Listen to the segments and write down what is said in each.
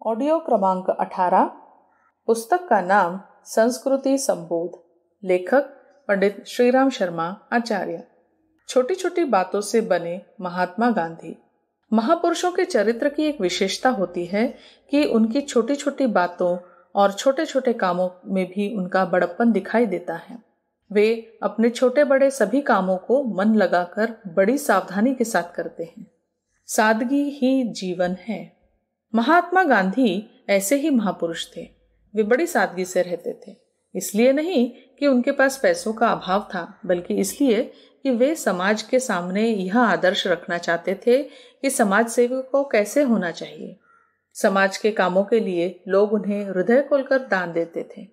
Audio क्रमांक 18। पुस्तक का नाम संस्कृति संबोध। लेखक पंडित श्रीराम शर्मा आचार्य। छोटी छोटी बातों से बने महात्मा गांधी। महापुरुषों के चरित्र की एक विशेषता होती है कि उनकी छोटी छोटी बातों और छोटे छोटे कामों में भी उनका बड़प्पन दिखाई देता है। वे अपने छोटे बड़े सभी कामों को मन लगाकर बड़ी सावधानी के साथ करते हैं। सादगी ही जीवन है। महात्मा गांधी ऐसे ही महापुरुष थे। वे बड़ी सादगी से रहते थे। इसलिए नहीं कि उनके पास पैसों का अभाव था, बल्कि इसलिए कि वे समाज के सामने यह आदर्श रखना चाहते थे कि समाज सेवक को कैसे होना चाहिए। समाज के कामों के लिए लोग उन्हें हृदय खोलकर दान देते थे।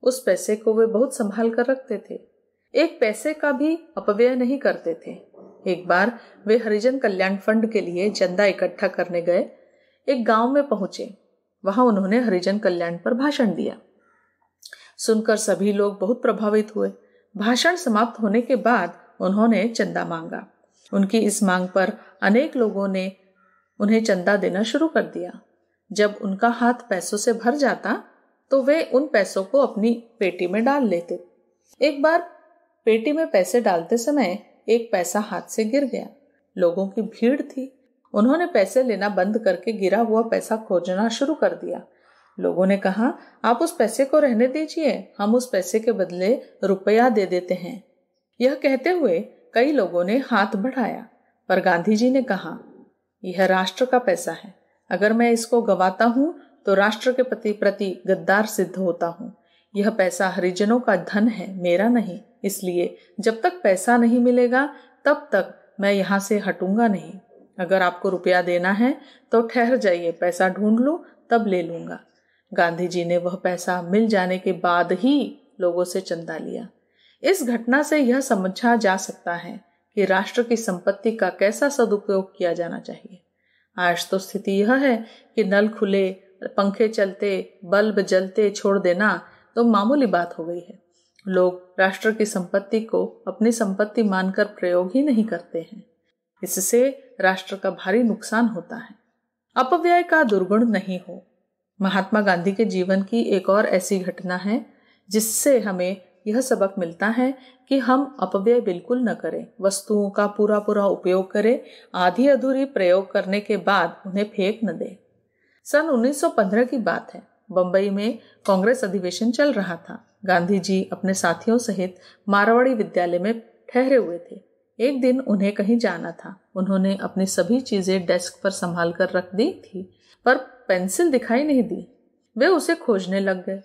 उस पैसे को वे बहुत संभाल कर रखते थे। एक पैसे का भी अपव्यय नहीं करते थे। एक बार वे हरिजन कल्याण फंड के लिए चंदा इकट्ठा करने गए। एक गांव में पहुंचे। वहां उन्होंने हरिजन कल्याण पर भाषण दिया। सुनकर सभी लोग बहुत प्रभावित हुए। भाषण समाप्त होने के बाद उन्होंने चंदा मांगा। उनकी इस मांग पर अनेक लोगों ने उन्हें चंदा देना शुरू कर दिया। जब उनका हाथ पैसों से भर जाता तो वे उन पैसों को अपनी पेटी में डाल लेते। एक बार पेटी में पैसे डालते समय एक पैसा हाथ से गिर गया। लोगों की भीड़ थी। उन्होंने पैसे लेना बंद करके गिरा हुआ पैसा खोजना शुरू कर दिया। लोगों ने कहा, आप उस पैसे को रहने दीजिए, हम उस पैसे के बदले रुपया दे देते हैं। यह कहते हुए कई लोगों ने हाथ बढ़ाया, पर गांधी जी ने कहा, यह राष्ट्र का पैसा है। अगर मैं इसको गंवाता हूं तो राष्ट्र के प्रति गद्दार सिद्ध होता हूं। यह पैसा हरिजनों का धन है, मेरा नहीं। इसलिए जब तक पैसा नहीं मिलेगा तब तक मैं यहाँ से हटूंगा नहीं। अगर आपको रुपया देना है तो ठहर जाइए, पैसा ढूंढ लो, तब ले लूंगा। गांधी जी ने वह पैसा मिल जाने के बाद ही लोगों से चंदा लिया। इस घटना से यह समझा जा सकता है कि राष्ट्र की संपत्ति का कैसा सदुपयोग किया जाना चाहिए। आज तो स्थिति यह है कि नल खुले, पंखे चलते, बल्ब जलते छोड़ देना तो मामूली बात हो गई है। लोग राष्ट्र की संपत्ति को अपनी संपत्ति मानकर प्रयोग ही नहीं करते हैं। इससे राष्ट्र का भारी नुकसान होता है। अपव्यय का दुर्गुण नहीं हो। महात्मा गांधी के जीवन की एक और ऐसी घटना है जिससे हमें यह सबक मिलता है कि हम अपव्यय बिल्कुल न करें। वस्तुओं का पूरा पूरा उपयोग करें, आधी अधूरी प्रयोग करने के बाद उन्हें फेंक न दें। सन 1915 की बात है। बंबई में कांग्रेस अधिवेशन चल रहा था। गांधी जी अपने साथियों सहित मारवाड़ी विद्यालय में ठहरे हुए थे। एक दिन उन्हें कहीं जाना था। उन्होंने अपनी सभी चीजें डेस्क पर संभाल कर रख दी थी, पर पेंसिल दिखाई नहीं दी। वे उसे खोजने लग गए।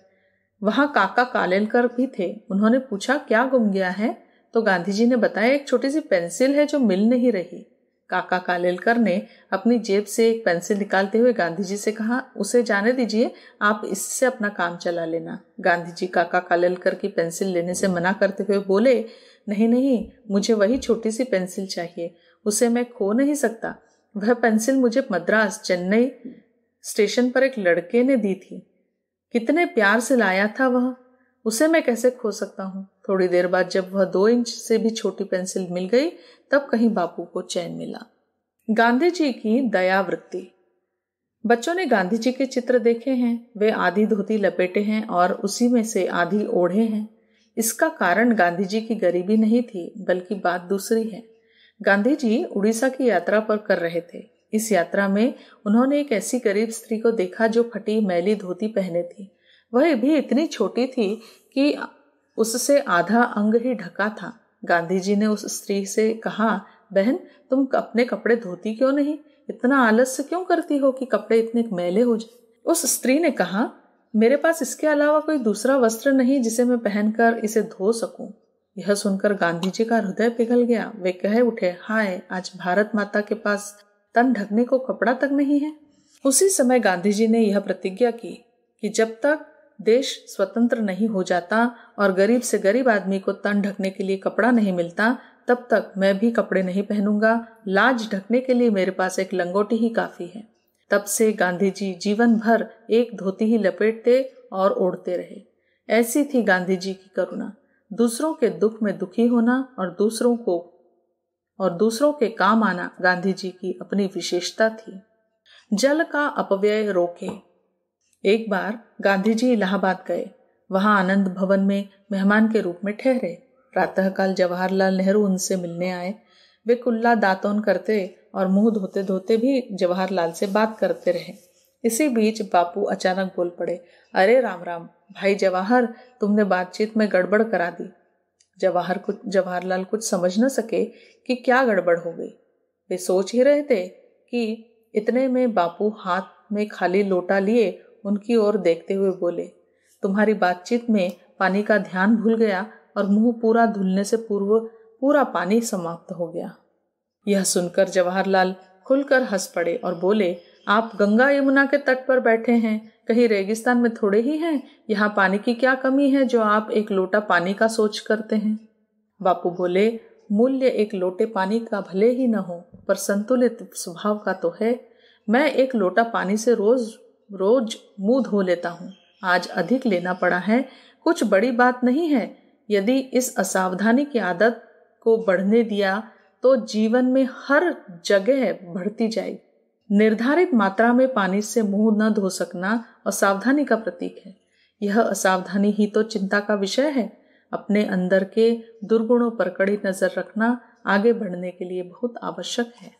वहां काका कालेलकर भी थे। उन्होंने पूछा, क्या गुम गया है? तो गांधी जी ने बताया, एक छोटी सी पेंसिल है जो मिल नहीं रही। काका कालेलकर ने अपनी जेब से एक पेंसिल निकालते हुए गांधी जी से कहा, उसे जाने दीजिए, आप इससे अपना काम चला लेना। गांधी जी काका कालेलकर की पेंसिल लेने से मना करते हुए बोले, नहीं नहीं, मुझे वही छोटी सी पेंसिल चाहिए, उसे मैं खो नहीं सकता। वह पेंसिल मुझे मद्रास, चेन्नई स्टेशन पर एक लड़के ने दी थी। कितने प्यार से लाया था वह, उसे मैं कैसे खो सकता हूँ। थोड़ी देर बाद जब वह 2 इंच से भी छोटी पेंसिल मिल गई तब कहीं बापू को चैन मिला। गांधी जी की दया वृत्ति। बच्चों ने गांधी जी के चित्र देखे हैं। वे आधी धोती लपेटे हैं और उसी में से आधी ओढ़े हैं। इसका कारण गांधी जी की गरीबी नहीं थी, बल्कि बात दूसरी है। गांधी जी उड़ीसा की यात्रा पर कर रहे थे। इस यात्रा में उन्होंने एक ऐसी गरीब स्त्री को देखा जो फटी मैली धोती पहने थी। वह भी इतनी छोटी थी कि उससे आधा अंग ही ढका था। गांधी जी ने उस स्त्री से कहा, बहन, तुम अपने कपड़े धोती क्यों नहीं? इतना आलस्य क्यों करती हो कि कपड़े इतने मैले हो जाए? उस स्त्री ने कहा, मेरे पास इसके अलावा कोई दूसरा वस्त्र नहीं जिसे मैं पहनकर इसे धो सकूं। यह सुनकर गांधी जी का हृदय पिघल गया। वे कह उठे, हाय, आज भारत माता के पास तन ढकने को कपड़ा तक नहीं है। उसी समय गांधी जी ने यह प्रतिज्ञा की कि जब तक देश स्वतंत्र नहीं हो जाता और गरीब से गरीब आदमी को तन ढकने के लिए कपड़ा नहीं मिलता, तब तक मैं भी कपड़े नहीं पहनूंगा। लाज ढकने के लिए मेरे पास एक लंगोटी ही काफी है। तब से गांधी जी जीवन भर एक धोती ही लपेटते और ओढ़ते रहे। ऐसी थी गांधी जी की करुणा। दूसरों के दुख में दुखी होना और दूसरों के काम आना गांधी जी की अपनी विशेषता थी। जल का अपव्यय रोके। एक बार गांधी जी इलाहाबाद गए। वहां आनंद भवन में मेहमान के रूप में ठहरे। प्रातःकाल जवाहरलाल नेहरू उनसे मिलने आए। वे कुल्ला दातौन करते और मुंह धोते धोते भी जवाहरलाल से बात करते रहे। इसी बीच बापू अचानक बोल पड़े, अरे राम राम भाई जवाहर, तुमने बातचीत में गड़बड़ करा दी। जवाहरलाल कुछ समझ न सके कि क्या गड़बड़ हो गई। वे सोच ही रहे थे कि इतने में बापू हाथ में खाली लोटा लिए उनकी ओर देखते हुए बोले, तुम्हारी बातचीत में पानी का ध्यान भूल गया और मुंह पूरा धुलने से पूर्व पूरा पानी समाप्त हो गया। यह सुनकर जवाहरलाल खुलकर हंस पड़े और बोले, आप गंगा यमुना के तट पर बैठे हैं, कहीं रेगिस्तान में थोड़े ही हैं। यहाँ पानी की क्या कमी है जो आप एक लोटा पानी का सोच करते हैं। बापू बोले, मूल्य एक लोटे पानी का भले ही न हो, पर संतुलित स्वभाव का तो है। मैं एक लोटा पानी से रोज रोज मुंह धो लेता हूँ। आज अधिक लेना पड़ा है, कुछ बड़ी बात नहीं है। यदि इस असावधानी की आदत को बढ़ने दिया तो जीवन में हर जगह बढ़ती जाएगी। निर्धारित मात्रा में पानी से मुंह न धो सकना असावधानी का प्रतीक है। यह असावधानी ही तो चिंता का विषय है। अपने अंदर के दुर्गुणों पर कड़ी नजर रखना आगे बढ़ने के लिए बहुत आवश्यक है।